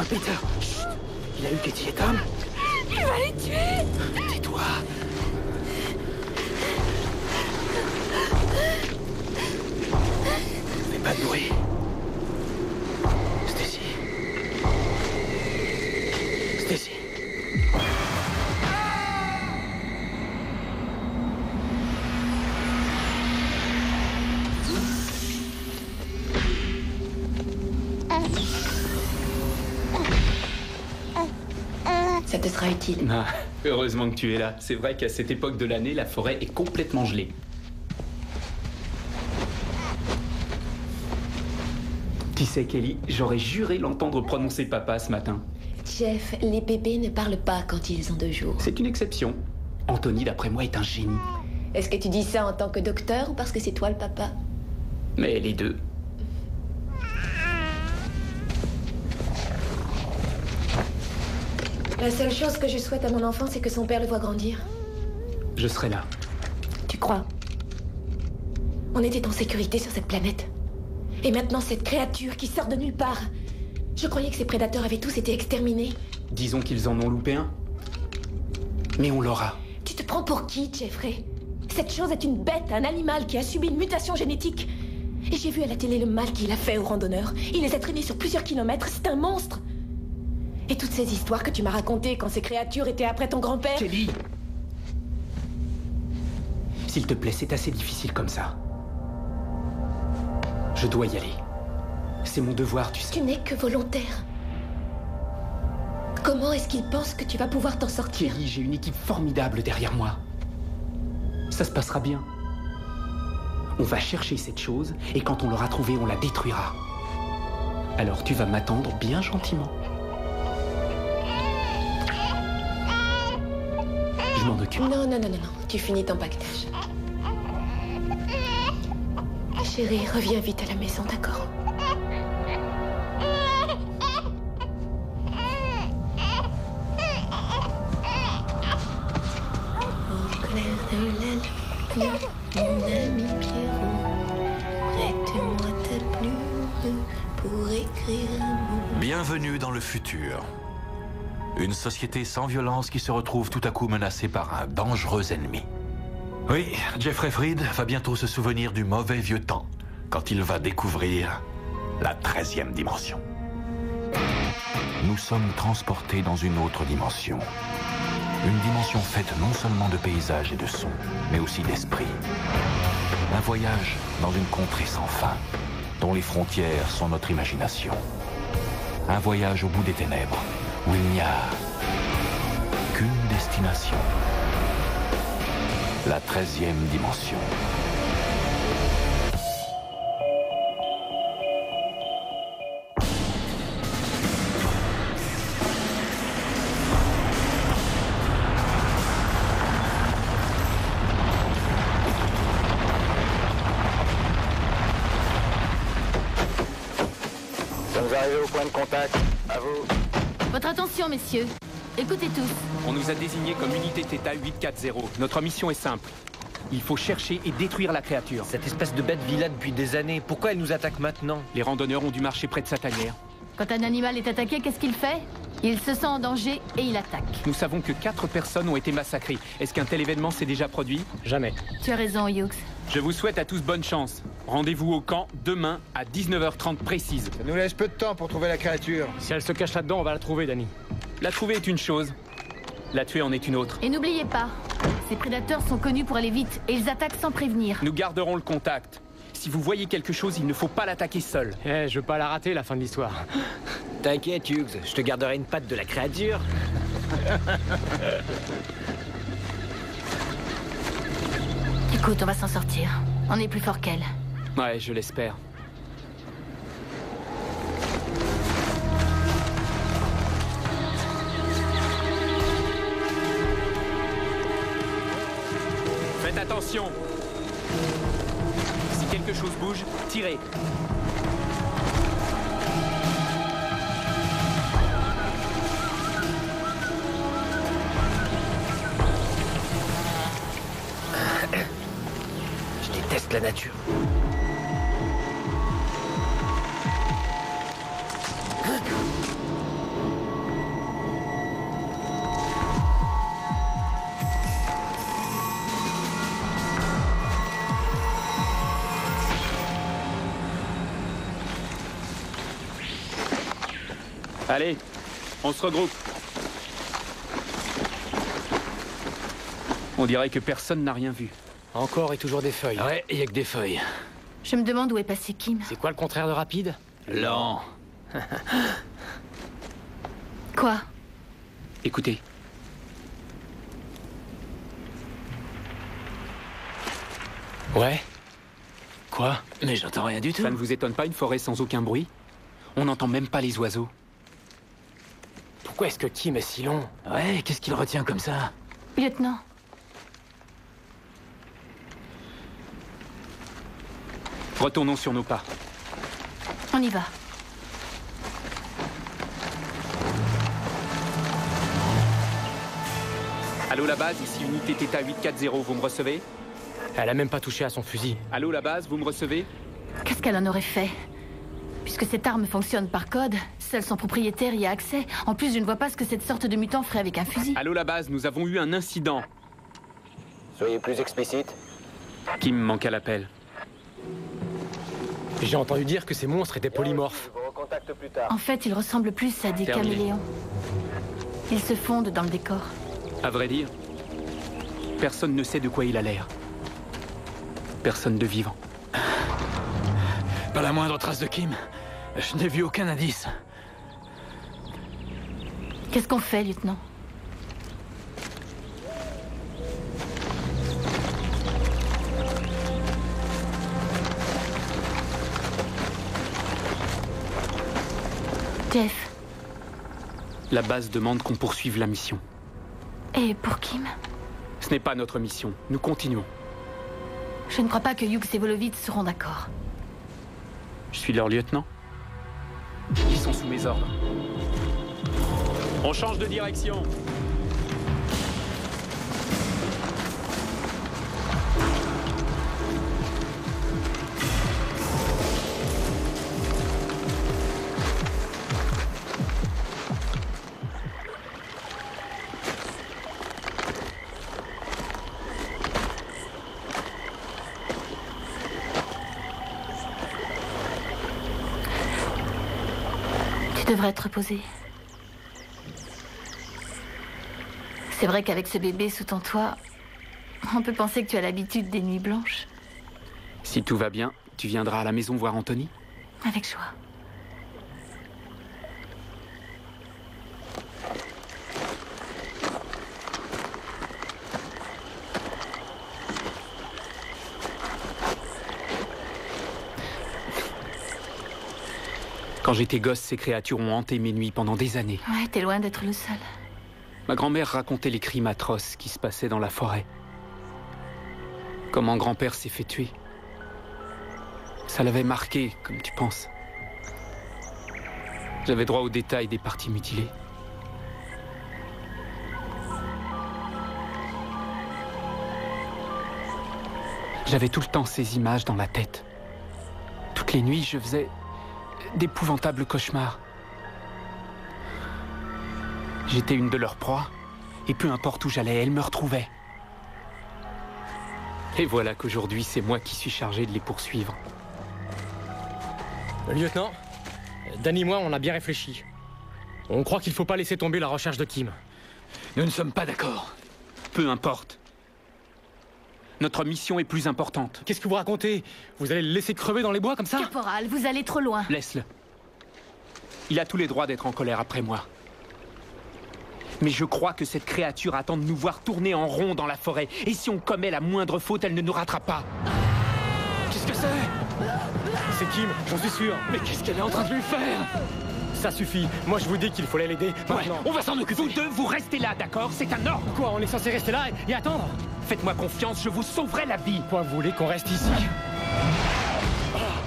Peter. Chut. Il a eu Katie et Tom. Il va les tuer. Tais-toi. Fais pas de bruit. Stacy. Stacy. Ça te sera utile. Ah, heureusement que tu es là. C'est vrai qu'à cette époque de l'année, la forêt est complètement gelée. Tu sais, Kelly, j'aurais juré l'entendre prononcer papa ce matin. Jeff, les bébés ne parlent pas quand ils ont 2 jours. C'est une exception. Anthony, d'après moi, est un génie. Est-ce que tu dis ça en tant que docteur ou parce que c'est toi le papa? Mais les deux. La seule chose que je souhaite à mon enfant, c'est que son père le voie grandir. Je serai là. Tu crois? On était en sécurité sur cette planète. Et maintenant, cette créature qui sort de nulle part. Je croyais que ces prédateurs avaient tous été exterminés. Disons qu'ils en ont loupé un. Mais on l'aura. Tu te prends pour qui, Jeffrey? Cette chose est une bête, un animal qui a subi une mutation génétique. Et j'ai vu à la télé le mal qu'il a fait aux randonneurs. Il les a traînés sur plusieurs kilomètres. C'est un monstre. Et toutes ces histoires que tu m'as racontées quand ces créatures étaient après ton grand-père... Kelly! S'il te plaît, c'est assez difficile comme ça. Je dois y aller. C'est mon devoir, tu sais. Tu n'es que volontaire. Comment est-ce qu'il pense que tu vas pouvoir t'en sortir? Kelly, j'ai une équipe formidable derrière moi. Ça se passera bien. On va chercher cette chose, et quand on l'aura trouvée, on la détruira. Alors tu vas m'attendre bien gentiment. Je m'en occupe. Non, tu finis ton pactage. Chérie, reviens vite à la maison, d'accord? Au clair de la lune, mon ami Pierrot, prête-moi ta plume pour écrire un mot. Bienvenue dans le futur. Une société sans violence qui se retrouve tout à coup menacée par un dangereux ennemi. Oui, Jeffrey Fried va bientôt se souvenir du mauvais vieux temps, quand il va découvrir la 13e dimension. Nous sommes transportés dans une autre dimension. Une dimension faite non seulement de paysages et de sons, mais aussi d'esprit. Un voyage dans une contrée sans fin, dont les frontières sont notre imagination. Un voyage au bout des ténèbres, où il n'y a qu'une destination. La 13e dimension. Nous sommes arrivés au point de contact. À vous. Votre attention, messieurs. Écoutez tous. On nous a désignés comme unité Theta 840. Notre mission est simple. Il faut chercher et détruire la créature. Cette espèce de bête vit là depuis des années. Pourquoi elle nous attaque maintenant? Les randonneurs ont dû marcher près de sa tanière. Quand un animal est attaqué, qu'est-ce qu'il fait? Il se sent en danger et il attaque. Nous savons que 4 personnes ont été massacrées. Est-ce qu'un tel événement s'est déjà produit? Jamais. Tu as raison, Hughes. Je vous souhaite à tous bonne chance. Rendez-vous au camp demain à 19h30 précise. Ça nous laisse peu de temps pour trouver la créature. Si elle se cache là-dedans, on va la trouver, Danny. La trouver est une chose. La tuer en est une autre. Et n'oubliez pas, ces prédateurs sont connus pour aller vite et ils attaquent sans prévenir. Nous garderons le contact. Si vous voyez quelque chose, il ne faut pas l'attaquer seul. Eh, je veux pas la rater, la fin de l'histoire. T'inquiète, Hughes, je te garderai une patte de la créature. Écoute, on va s'en sortir. On est plus fort qu'elle. Ouais, je l'espère. Faites attention. Si quelque chose bouge, tirez. Je déteste la nature. Allez, on se regroupe. On dirait que personne n'a rien vu. Encore et toujours des feuilles. Ouais, y a que des feuilles. Je me demande où est passé Kim. C'est quoi le contraire de rapide? Lent. Quoi? Écoutez. Ouais. Quoi? Mais j'entends rien du tout. Ça ne vous étonne pas, une forêt sans aucun bruit? On n'entend même pas les oiseaux. Pourquoi est-ce que Kim est si long? Ouais, qu'est-ce qu'il retient comme ça? Lieutenant. Retournons sur nos pas. On y va. Allô la base, ici unité Theta 840, vous me recevez? Elle a même pas touché à son fusil. Allô la base, vous me recevez? Qu'est-ce qu'elle en aurait fait? Puisque cette arme fonctionne par code, seul son propriétaire y a accès. En plus, je ne vois pas ce que cette sorte de mutant ferait avec un fusil. Allô la base, nous avons eu un incident. Soyez plus explicite. Kim manque à l'appel. J'ai entendu dire que ces monstres étaient polymorphes. Je vous recontacte plus tard. En fait, ils ressemblent plus à des Terminé. caméléons. Ils se fondent dans le décor. À vrai dire, personne ne sait de quoi il a l'air. Personne de vivant. Pas la moindre trace de Kim. Je n'ai vu aucun indice. Qu'est-ce qu'on fait, lieutenant? Jeff. La base demande qu'on poursuive la mission. Et pour Kim? Ce n'est pas notre mission. Nous continuons. Je ne crois pas que Hughes et Volovitz seront d'accord. Je suis leur lieutenant. Ils sont sous mes ordres. On change de direction. Tu devrais te reposer. C'est vrai qu'avec ce bébé sous ton toit, on peut penser que tu as l'habitude des nuits blanches. Si tout va bien, tu viendras à la maison voir Anthony? Avec joie. Quand j'étais gosse, ces créatures ont hanté mes nuits pendant des années. Ouais, t'es loin d'être le seul. Ma grand-mère racontait les crimes atroces qui se passaient dans la forêt. Comment grand-père s'est fait tuer. Ça l'avait marqué, comme tu penses. J'avais droit aux détails des parties mutilées. J'avais tout le temps ces images dans la tête. Toutes les nuits, je faisais d'épouvantables cauchemars. J'étais une de leurs proies, et peu importe où j'allais, elles me retrouvaient. Et voilà qu'aujourd'hui, c'est moi qui suis chargé de les poursuivre. Lieutenant, Danny et moi, on a bien réfléchi. On croit qu'il faut pas laisser tomber la recherche de Kim. Nous ne sommes pas d'accord. Peu importe. Notre mission est plus importante. Qu'est-ce que vous racontez? Vous allez le laisser crever dans les bois comme ça? Caporal, vous allez trop loin. Laisse-le. Il a tous les droits d'être en colère après moi. Mais je crois que cette créature attend de nous voir tourner en rond dans la forêt. Et si on commet la moindre faute, elle ne nous ratera pas. Qu'est-ce que c'est? C'est Kim, j'en suis sûr. Mais qu'est-ce qu'elle est en train de lui faire? Ça suffit. Moi, je vous dis qu'il faut l'aider Ouais, maintenant. on va s'en occuper. Vous deux, vous restez là, d'accord? C'est un ordre. Quoi, on est censé rester là et attendre? Faites-moi confiance, je vous sauverai la vie. Quoi, vous voulez qu'on reste ici?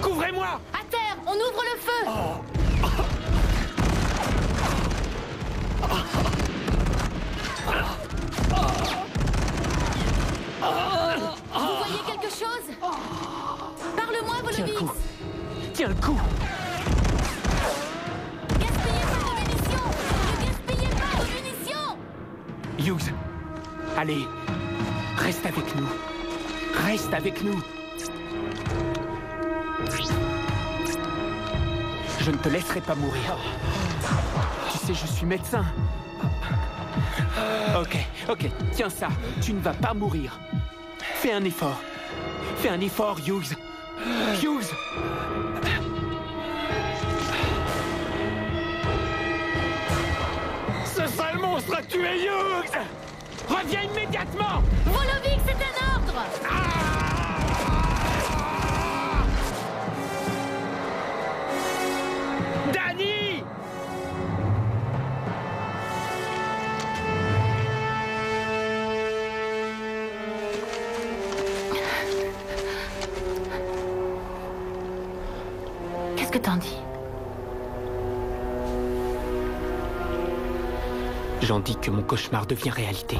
Couvrez-moi! À terre, on ouvre le feu. Vous voyez quelque chose? Parle-moi, Tiens le coup. Volovitz. Tiens le coup. Gaspillez pas vos munitions. Ne gaspillez pas vos munitions. Hughes, allez, reste avec nous. Reste avec nous. Je ne te laisserai pas mourir. sais, je suis médecin. Ok, tiens ça. Tu ne vas pas mourir. Fais un effort. Fais un effort, Hughes. Hughes! Ce sale monstre a tué Hughes! Reviens immédiatement! Volovic, c'est un ordre! Danny! Qu'est-ce que t'en dis? J'en dis que mon cauchemar devient réalité.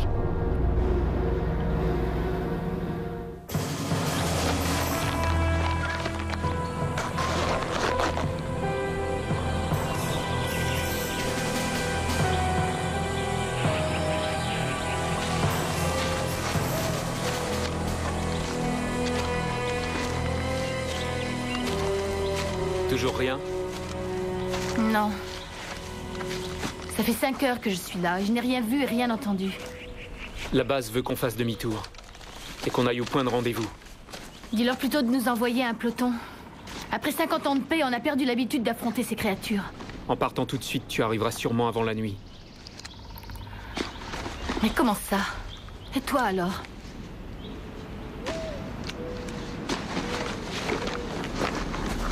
Toujours rien? Non. Ça fait 5 heures que je suis là et je n'ai rien vu et rien entendu. La base veut qu'on fasse demi-tour. Et qu'on aille au point de rendez-vous. Dis-leur plutôt de nous envoyer un peloton. Après 50 ans de paix, on a perdu l'habitude d'affronter ces créatures. En partant tout de suite, tu arriveras sûrement avant la nuit. Mais comment ça? Et toi alors?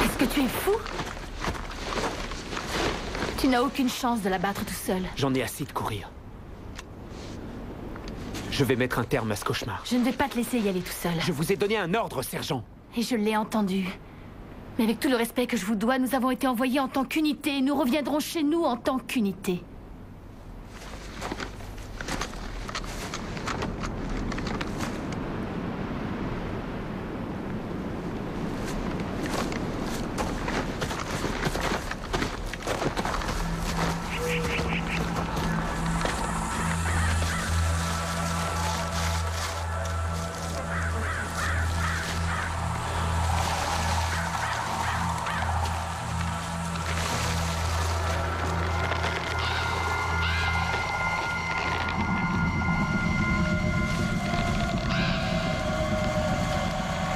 Est-ce que tu es fou? Tu n'as aucune chance de la battre tout seul. J'en ai assez de courir. Je vais mettre un terme à ce cauchemar. Je ne vais pas te laisser y aller tout seul. Je vous ai donné un ordre, sergent. Et je l'ai entendu. Mais avec tout le respect que je vous dois, nous avons été envoyés en tant qu'unité et nous reviendrons chez nous en tant qu'unité.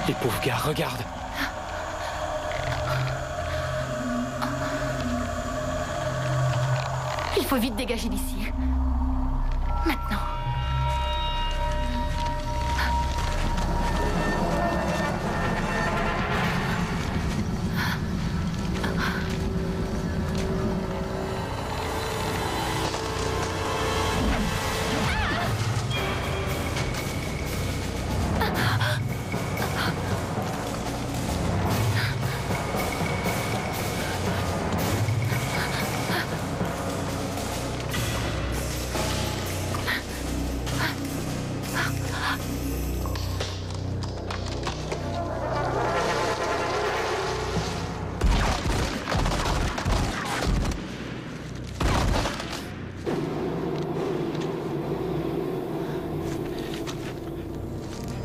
Les pauvres gars, regarde. Il faut vite dégager d'ici. Maintenant.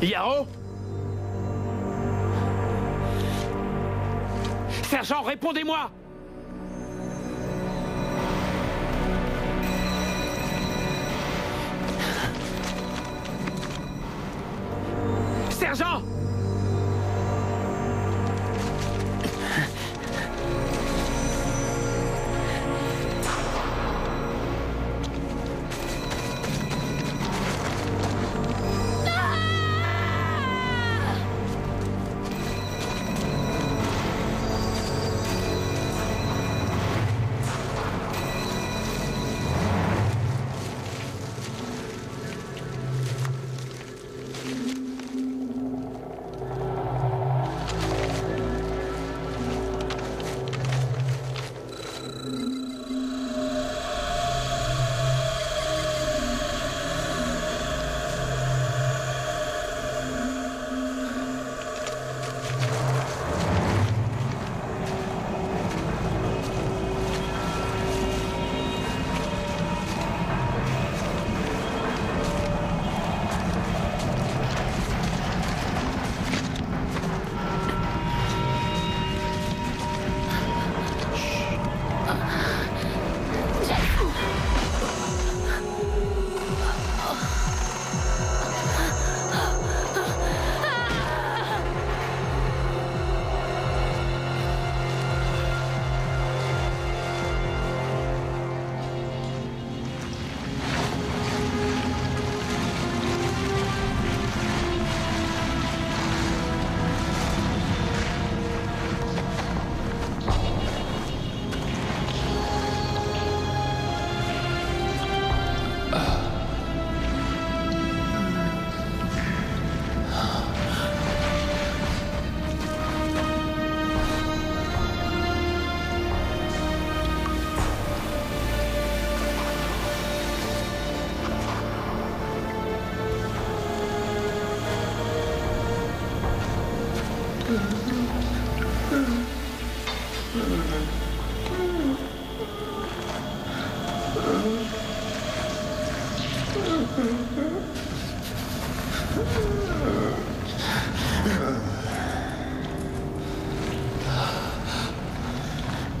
Yaro? Sergent, répondez-moi! Sergent!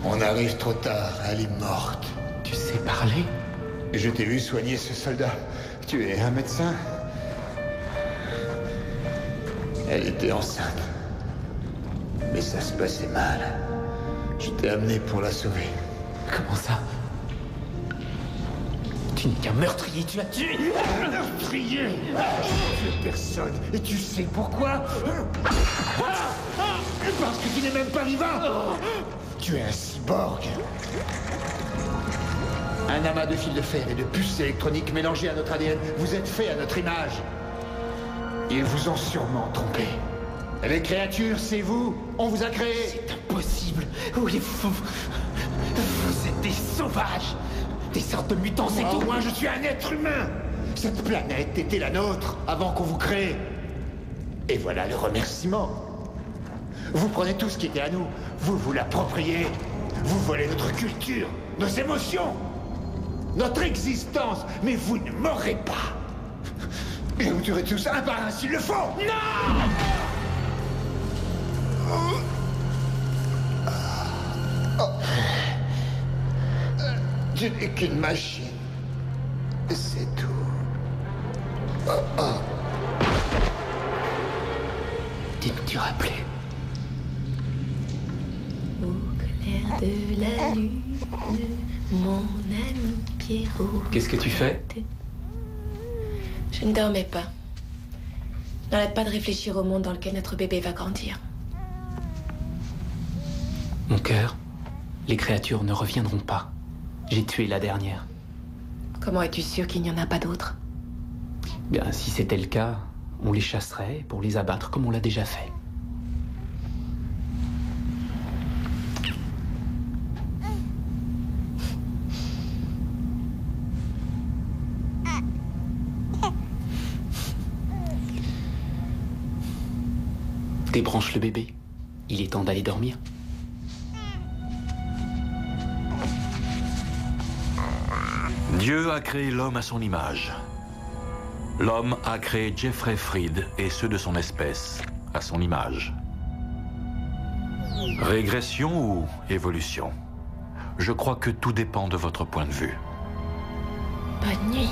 On arrive trop tard, elle est morte. Tu sais parler? Je t'ai vu soigner ce soldat. Tu es un médecin? Elle était enceinte. Mais ça se passait mal. Je t'ai amené pour la sauver. Comment ça? Tu n'es qu'un meurtrier, tu as tué! Un meurtrier! Je ne tue personne. Et tu sais pourquoi? Parce que tu n'es même pas vivant! Tu es un cyborg. Un amas de fils de fer et de puces électroniques mélangés à notre ADN. Vous êtes fait à notre image. Ils vous ont sûrement trompé. Les créatures, c'est vous. On vous a créé. C'est impossible. Oui, vous êtes des sauvages. Des sortes de mutants, c'est tout. Moi, je suis un être humain. Cette planète était la nôtre avant qu'on vous crée. Et voilà le remerciement. Vous prenez tout ce qui était à nous. Vous vous l'appropriez. Vous volez notre culture, nos émotions, notre existence. Mais vous ne mourrez pas. Et vous tuerez tous un par un s'il le faut. Non! Tu n'es qu'une machine. C'est tout. Tu ne tueras plus. Au clair de la lune, mon ami Pierrot. Qu'est-ce que tu fais? Je ne dormais pas. N'arrête pas de réfléchir au monde dans lequel notre bébé va grandir. Mon cœur, les créatures ne reviendront pas. J'ai tué la dernière. Comment es-tu sûr qu'il n'y en a pas d'autres? Bien, si c'était le cas, on les chasserait pour les abattre comme on l'a déjà fait. Débranche le bébé. Il est temps d'aller dormir. Dieu a créé l'homme à son image. L'homme a créé Jeffrey Fried et ceux de son espèce à son image. Régression ou évolution? Je crois que tout dépend de votre point de vue. Bonne nuit.